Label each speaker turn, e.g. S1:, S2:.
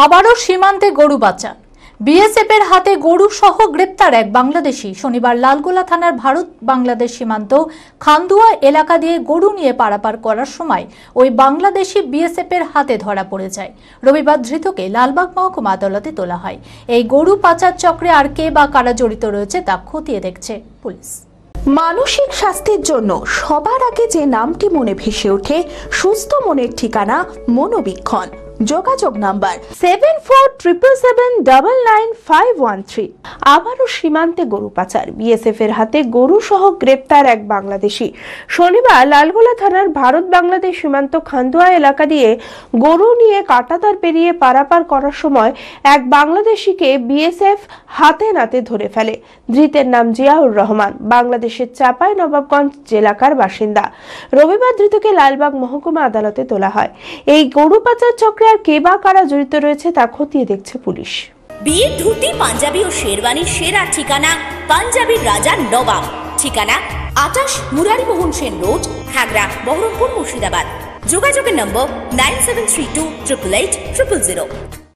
S1: আবারও সীমান্তে গরু পাচার। বিএসএফ এর হাতে গরু সহ গ্রেপ্তার এক বাংলাদেশি। শনিবার লালগোলা থানার ভারত বাংলাদেশ সীমান্ত খান্দুয়া এলাকা দিয়ে গরু নিয়ে পারাপার করার সময় ওই বাংলাদেশি বিএসএফ এর হাতে ধরা পড়ে যায়। রবিবার ধৃতকে লালবাগ মহকুমা আদালতে তোলা হয়। এই গরু পাচার চক্রে আর কে বা কারা জড়িত রয়েছে তা খতিয়ে দেখছে পুলিশ।
S2: মানসিক স্বাস্থ্যের জন্য সবার আগে যে নামটি মনে ভেসে ওঠে, সুস্থ মনের ঠিকানা মনোবীক্ষণ। যোগাযোগ নাম্বার 7477799513। আবারও সীমান্তে গরু পাচার। বিএসএফ এর হাতে গরু সহ গ্রেপ্তার এক বাংলাদেশি। শনিবার লালগোলা থানার ভারত বাংলাদেশ সীমান্ত খান্দুয়া এলাকা দিয়ে গরু নিয়ে কাঁটাতার পেরিয়ে পারাপার করার সময় এক বাংলাদেশিকে বিএসএফ হাতে নাতে ধরে ফেলে। ধৃতের নাম জিয়াউর রহমান, বাংলাদেশের চাঁপাইনবাবগঞ্জ জেলাকার বাসিন্দা। রবিবার ধৃতকে লালবাগ মহকুমা আদালতে তোলা হয়। এই গরু পাচার চক্রে আর কে বা কারা জড়িত রয়েছে তা খতিয়ে দেখছে পুলিশ।
S3: বিয়ের ধুতি, পাঞ্জাবি ও শেরওয়ানির সেরা ঠিকানা পাঞ্জাবির রাজা নবাব। ঠিকানা 28 মুরারিমোহন সেন রোড, খাগড়া, বহরমপুর, মুর্শিদাবাদ। যোগাযোগের নম্বর 9732888000।